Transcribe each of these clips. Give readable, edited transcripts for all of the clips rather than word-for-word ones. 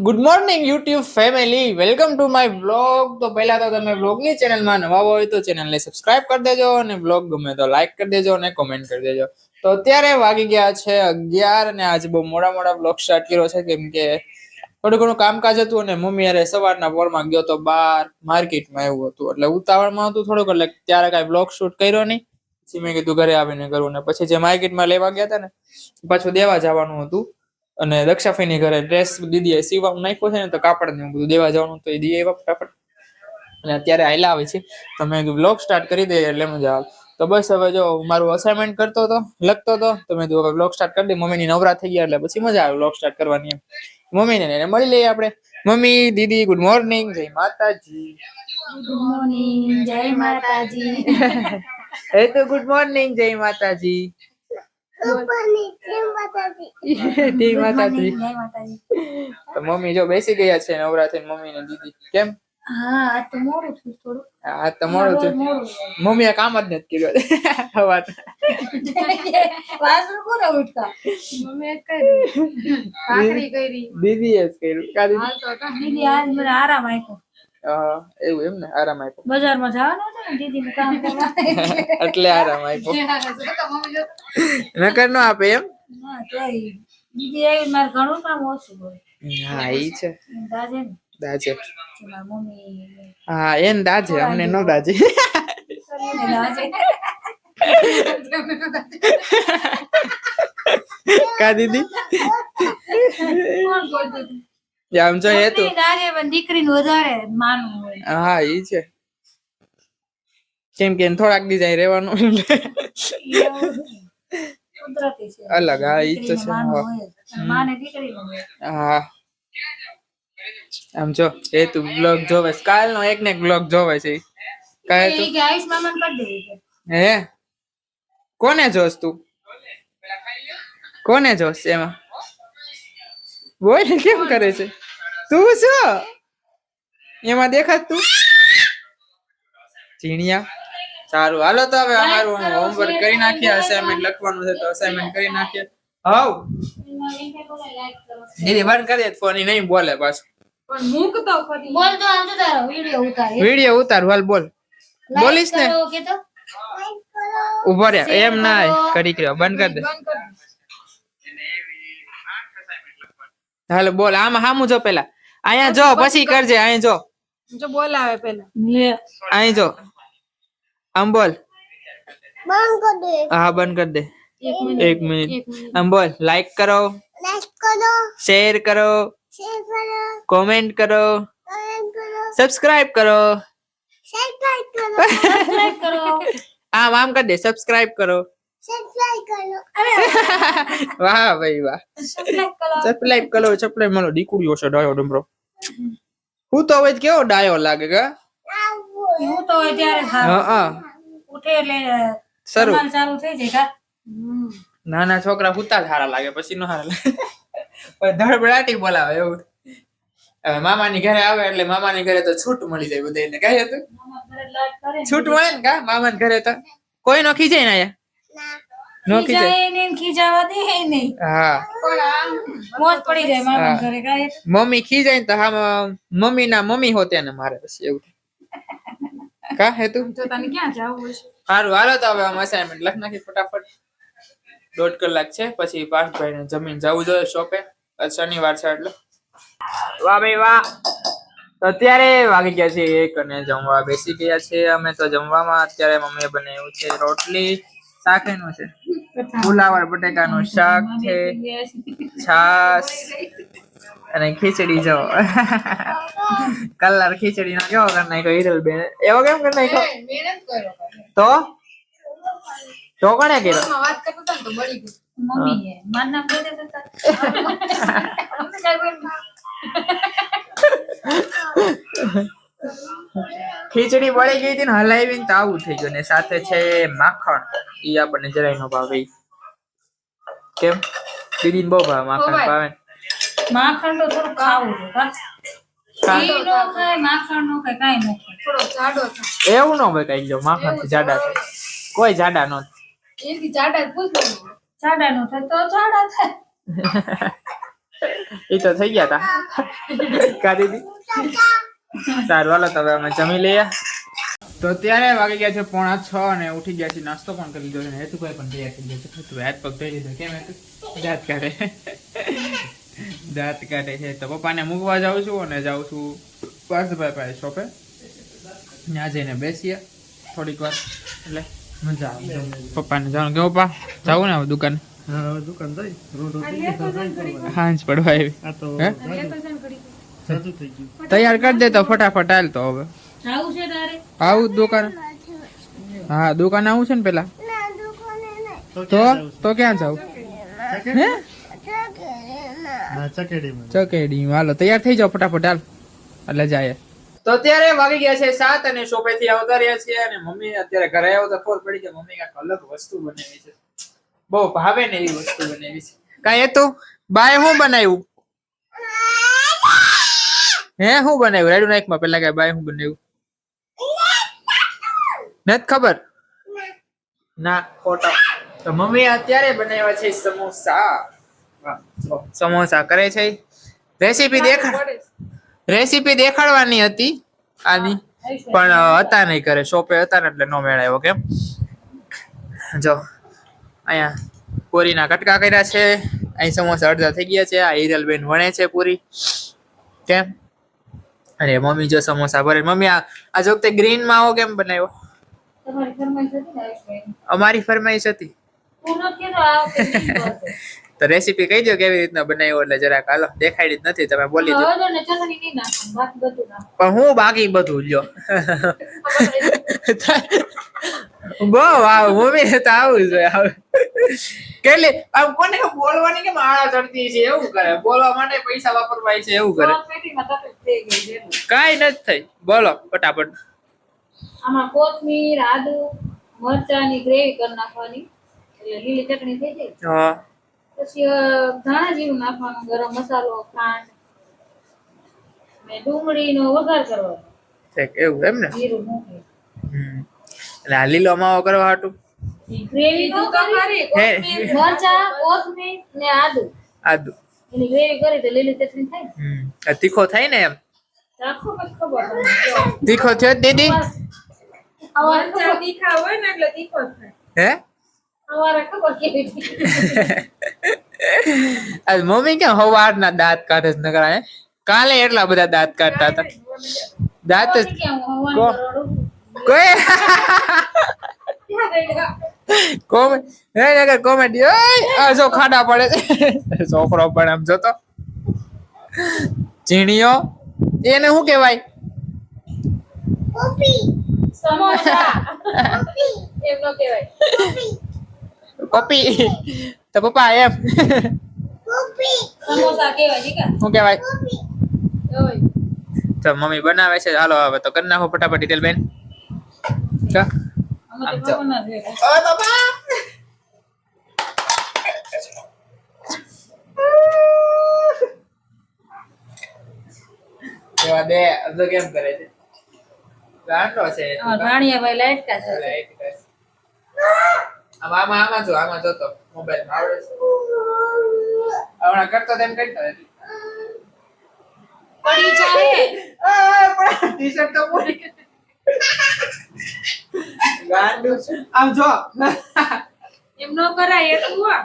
Good morning YouTube family, welcome to my blog. તો પહેલા તો તમે બ્લોગની ચેનલમાં નવા હોય તો ચેનલને સબસ્ક્રાઇબ કરી દેજો અને બ્લોગ ગમે તો લાઈક કરી દેજો અને કોમેન્ટ કરી દેજો. તો અત્યારે વાગી ગયા છે 11 અને આજે બહુ મોડા બ્લોગ સ્ટાર્ટ કર્યો છે કેમ કે થોડું ઘણું કામકાજ હતું અને મમ્મી યારે સવારના પોરમાં ગયો તો બહાર માર્કેટમાં એવું હતું એટલે ઉતાવળમાં હતું થોડુંક એટલે ત્યારે કાંઈ બ્લોગ શૂટ કર્યો નહીં. પછી મેં કીધું ઘરે આવીને કરું ને પછી જે માર્કેટમાં લેવા ગયા હતા ને પાછું દેવા જવાનું હતું અને દક્ષાફઈની ઘરે ડ્રેસ દીદીએ સીવા નાખ્યો છે ને તો કાપડ ને બધું દેવા જવાનું તો એ દીએ ફટાફટ અને અત્યારે આયલા આવે છે તો મેં બ્લોગ સ્ટાર્ટ કરી દઈએ એટલે મજા આવે. તો બસ હવે જો મારું અસાઇનમેન્ટ કરતો હતો લખતો હતો તો મેં હવે બ્લોગ સ્ટાર્ટ કરી દે. મમ્મીની નવરા થઈ ગયા એટલે પછી મજા આવે બ્લોગ સ્ટાર્ટ કરવાની એમ. મમ્મીને એને મળી લઈએ આપણે. મમ્મી દીદી ગુડ મોર્નિંગ, જય માતાજી. ગુડ મોર્નિંગ, જય માતાજી. એ તો ગુડ મોર્નિંગ, જય માતાજી. તો મમ્મી જો બેસી ગયા છે નવરા થઈને મમ્મી ને દીદી. કેમ? હા તો મોડું થયું થોડું. હા તો મોડું થયું. મમ્મી આ કામ જ નથી કર્યું હવાર. વાસણ કોને ઉઠતા? મમ્મી કરી ભાખરી કરી. દીદીએ જ કર્યું. કાદી દીદી આજ મને આરામ આપ્યો. એવું એમ ને, આરામ આપ્યો. બજારમાં જવાનું છે ને દીદી નું કામ કરવા એટલે આરામ આપ્યો. નકર નો આપે એમ. ના તો દીદી આવી મારે ઘણું કામ ઓછું હોય. હા ઈ છે. દાજે ને દાજે. મમ્મી હા એને દાજે, અમને નો દાજે. કા દીદી આમ જો એ તો દીકરીનું વધારે માનવું હોય. હા ઈ છે કેમ કે થોડાક દી જાય રહેવાનું કુદરતી છે. અલગ. હા ઈ તો છે. માને દીકરીનું હોય. હા આમ જો એ તું બ્લોગ જોવે કાલ નો એક ને એક બ્લોગ જોવે છે. કાલ તો કે આયુષ મામા કરી દે. હે કોને જોસ તું? કોને જોસ એમાં? બોલ કેમ કરે છે તું? શું એમાં દેખાત તું? ચીણિયા. સારું હાલો તો હવે અમારું હોમવર્ક કરી નાખીએ. અસાઇનમેન્ટ લખવાનું છે તો અસાઇનમેન્ટ કરી નાખીએ. હાઉ દીદી બંધ કરી દે ફોન. નહીં બોલે પાછું. પણ મૂક તો ફરી. બોલ તો આમ તો તારો વિડિયો ઉતાર. વિડિયો ઉતાર હાલ બોલ. બોલીશ ને કે તો ઉભો રે એમ ના કરી કર્યો બંધ કરી દે. હાલો બોલ. આમ હામું જો પેલા. અહીંયા જો પછી કરજે. અહીંયા જો જો બોલાવે પેલા. અહીં જો આમ બોલ. બંધ કર દે. હા બંધ કરી દે. એક મિનિટ. આમ બોલ. લાઈક કરો, શેર કરો, કોમેન્ટ કરો, સબસ્ક્રાઇબ કરો. આમ આમ કરી દે. સબસ્ક્રાઇબ કરો. વાહ ભાઈ વાહ. સબસ્ક્રાઇબ કરો. સબસ્ક્રાઇબ મારો દીકરીઓ છે ડાયો ડમરો. હું તો હવે કેવો ડાયો લાગે કા? હું તો અત્યારે હા ઉઠે એટલે શરૂ ચાલુ થઈ જાય કા. નાના છોકરા હુતા સારા લાગે પછી નો સારા લાગે. ધડબડાટી બોલાવે એવું. હવે મામાની ઘરે આવે એટલે મામાની ઘરે તો છૂટ મળી જાય બધે. એને કહે હતું છૂટ મળે ને કા મામાના ઘરે તો કોઈ નો ખીજાય ને આયા નો ખીજાય ને ખીજાવા દે નહીં. હા મોજ પડી જાય મામા ઘરે કા. મમ્મી ખીજાય તો હા મમ્મી ના મમ્મી હોતે ને મારે પછી એવું કા હે તું. તો તને ક્યાં જાવું છે? સારું હાલો તો હવે આમ અસાઇનમેન્ટ લખ નાખી ફટાફટ. 1.5 કલાક છે પછી પાર્થભાઈ ને જમીન જવું જોઈએ શોપે. શનિવાર છે એટલે. વાહ ભાઈ વાહ. તો અત્યારે વાગી ગયા છે 1 અને જમવા બેસી ગયા છે અમે. તો જમવામાં અત્યારે મમ્મીએ બનાવ્યું છે રોટલી, શાક એનું છે ફુલાવર બટેકાનું શાક છે, છાસ અને ખીચડી. જો કલર ખીચડી નો કેવો કરી નાખ્યો હિરલ બેન. એવો કેમ કરી નાખ્યો? તો કોણે કર્યો? વાત કરતો તો બળી ગઈ મમ્મી. મારું નામ કહી દે તો ખીચડી બળી ગઈ હતી ને હલાવીને તો આવું થઈ ગયું. ને સાથે છે માખણ. ઈ આપણને જરાય નો ભાવે. કેમ દીદીને બહુ ભાવે માખણ. ભાવે માખણ તો થોડું ખાવું છે. માખણ નો કઈ કાઈ નો થોડો જાડો થાય. એવું ન હોય કઈ. જો માખણ થી જાડા થાય. કોઈ જાડા નો એથી જાડા પૂછ. જાડા નો થાય તો જાડા થાય. એ તો થઈ ગયા તા કા દીદી સારું હાલો તો હવે અમે જમી લઈએ તો અત્યારે વાગી ગયા છે 5:45 અને ઉઠી ગયા છે નાસ્તો પણ કરી લીધો છે ને હેતુભાઈ પણ તૈયાર થઈ ગયા છે તું હાથ પગ ધોઈ લીધો કેમ હેતુ દાંત કાઢે દાંત કાઢે છે તો પપ્પાને મૂકવા જાઉં છું અને જાઉં છું પાર્થભાઈ પાસે શોપે ત્યાં જઈને બેસીએ થોડીક વાર એટલે મજા આવે પપ્પાને જવાનું કે પપ્પા જાવું ને હવે દુકાને દુકાન જઈ હાંજ પડવા આવી આ તો હે સાચું થઈ ગયું તૈયાર કરી દે તો ફટાફટ હાલ તો હવે જાવું છે તારે આવું દુકાન હા દુકાન આવું છે ને પેલા તો ક્યાં જાવ હે ના ચકેડીમાં ચકેડી હાલો તૈયાર થઈ જાવ ફટાફટ હાલ એટલે જાય તો અત્યારે વાગી ગયા છે 7 અને શોપેથી આવતા રહ્યા છીએ અને મમ્મી અત્યારે ઘરે આવ્યો તો ખબર પડી કે મમ્મી કાંઈક અલગ વસ્તુ બનાવી છે બહુ ભાવે ને એવી વસ્તુ બનાવી છે કાંઈ એ તો બાય શું બનાવ્યું હે શું બનાવ્યું રેડુ નાઈકમાં પેલા કાંઈ બાય શું બનાવ્યું નથી ખબર ના ખોટા તો મમ્મી અત્યારે બનાવ્યા છે સમોસા સમોસા કરે છે રેસીપી દેખાડવાની હતી આની પણ હતા નહીં કરે શોપે હતા ને એટલે નો મેળાયો કેમ જો અહીંયા પૂરીના કટકા કર્યા છે અહીં સમોસા અડધા થઈ ગયા છે આ હિરલબેન વણે છે પૂરી કેમ અરે મમ્મી જો સમોસા ભરે મમ્મી આ જો તે ગ્રીન માવો કેમ બનાવ્યો તમારી ફરમાઈશ હતી ને આઈસ્ક્રીમ અમારી ફરમાઈશ હતી તું નથી કીધું આ વખતે નહીં કરશે. તો રેસીપી કહી દો કેવી રીતના બનાવ્યો એટલે જરાક હાલો દેખાડી જ નથી તમે બોલી દો હવે જો ને ચટણી નહીં નાખવાનું બાકી બધું નાખવાનું. પણ હું બાકી બધું લ્યો ખબર બહુ વાવ મમ્મી તો આવું જોઈએ કેટલી આમ કોને બોલવાની કેમ આળા ચડતી છે એવું કરે બોલવા માટે પૈસા વાપરવા છે એવું કરે છે પેટીમાં તકલીફ થઈ ગઈ છે એટલે. કાઈ નથી થઈ બોલો ફટાફટ આમાં કોથમીર આદુ મરચાની ગ્રેવી કરી નાખવાની એટલે લીલી ચટણી થઈ જાય. હા પછી ધાણા જીરું નાખવાનું ગરમ મસાલો ખાંડ ને ડુંગળીનો વઘાર કરવાનો ઠીક એવું એમ ને જીરું મૂકી એટલે આ લીલો માવો કરવા હાટું ગ્રેવી તો કરી હે મરચા કોથમીર ને આદુ આદુ એની ગ્રેવી કરી તો લીલી ચટણી થાય ને. આ તીખો થાય ને એમ રાખો પછી ખબર તમને. તીખો થયો જ દીદી મરચા તીખા હોય ને એટલે તીખો થાય. હે સવારે ખબર કેવી હતી. આ મમ્મી કેમ હવારના દાંત કાઢે છે નકરા હે કાલે એટલા બધા દાંત કાઢતા હતા દાંત જ કેમ હવન કો- કરોડું. કોઈ ક્યાં ગઈ ગા? કોમેડી આ જો ખાડા પડે છે છોકરો પણ આમ જોતો ચીણીઓ એને શું કહેવાય સમોસા એમ નો કહેવાય. પપ્પી તો પપ્પા એમ સમોસા કહેવાય ઠીક શું કહેવાય ઓય તો મમ્મી બનાવે છે હાલો હવે તો કરી નાખો ફટાફટ ડિટેલ બેન કા અમે આમ તો જાઓ. ખબર ના જોઈએ. ઓય બાબા કેવા દે અજો કેમ કરે છે ગાંડો છે રાણીયાભાઈ લાઈટ કા છે. આમાં જો આમાં જોતો મોબાઈલ માં આવડે છે હમણાં કરતો તેમ કરતો પડી જાય ટી-શર્ટ તો પૂરી ગાંડુ આમ જો એમ નો કરાય એટલું આ.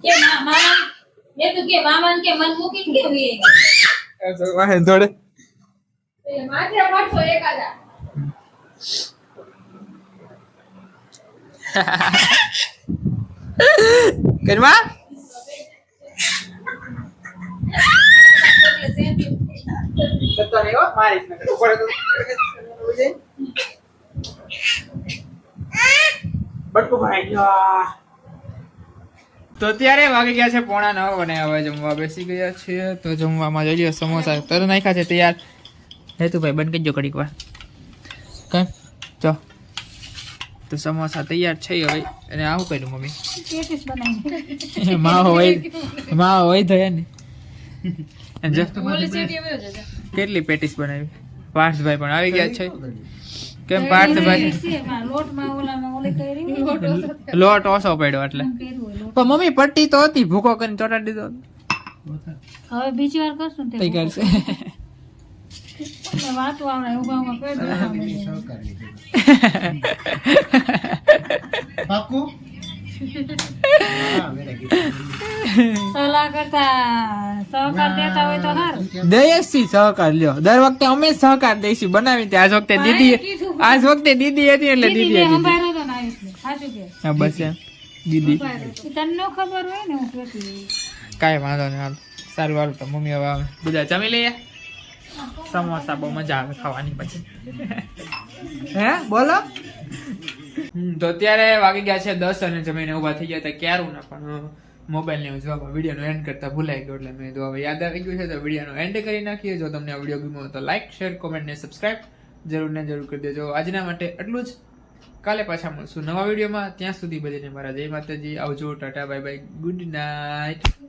કે મામા મેં તો કે મામાને કે મન મૂકીને કેવી વાહે થોડે માથે પાડશો એકાદા. કરવા કરતો નહીં હો મારીશ ને ઉપર બટકું ભરાઈ ગયો તો અત્યારે વાગી ગયા છે 8:45 અને હવે જમવા બેસી ગયા છીએ તો જમવામાં જઈએ સમોસા તર નાખ્યા છે તૈયાર હેતુભાઈ બંધ કરજો ઘડીક વાર કેમ જો તો સમોસા તૈયાર છે હવે અને આવું કર્યું મમ્મી પેટીસ બનાવી માવો હોય તો ને અને જો ઓલી સેટી આવ્યો છે. કેટલી પેટીસ બનાવી પાર્થભાઈ પણ આવી ગયા છે કેમ પાર્થભાઈ છે, પણ લોટમાં ઓલામાં ઓલી કરી લોટ ઓછો પડ્યો એટલે કર્યું હોય લોટ. પણ મમ્મી પટ્ટી તો હતી ભૂકો કરીને ચોટાડી દીધો હવે બીજી વાર કરશું ને તઈ તે કરશે તમને વાતો આવડે ઉભા ઉભા કરી દેવાનું. પાકું સલાહ કરતા સહકાર દેતા હોય તો સારું. દયેશથી સહકાર લ્યો દર વખતે અમે જ સહકાર દઈશું બનાવી તે આજ વખતે દીદી આજ વખતે દીદી હતી એટલે દીદી દીદી હતી સંભાળ્યો તો ને આયુષને. સાચું કે હા બસ એમ દીદી ઈ તને ન ખબર હોય ને હું કહેતી. કાંઈ વાંધો નહીં હાલ સારું હાલ તો મમ્મી હવે આવે બધા જમી લઈએ સમોસા બહુ મજા આવે ખાવાની પછી હે બોલો તો અત્યારે વાગી ગયા છે 10 અને જમીને ઊભા થઈ ગયા હતા ક્યારું ના પણ મોબાઈલ ને જોવા વિડીયોનો એન્ડ કરતા ભૂલાઈ ગયો એટલે મેં તો હવે યાદ આવી ગયું છે તો વિડીયોનો એન્ડ કરી નાખીએ જો તમને આ વિડીયો ગમ્યો તો લાઈક શેર કોમેન્ટ ને સબસ્ક્રાઇબ જરૂર ને જરૂર કરી દેજો આજના માટે એટલું જ કાલે પાછા મળશું નવા વિડીયોમાં ત્યાં સુધી બધાને મારા જય માતાજી આવજો Tata bye bye good night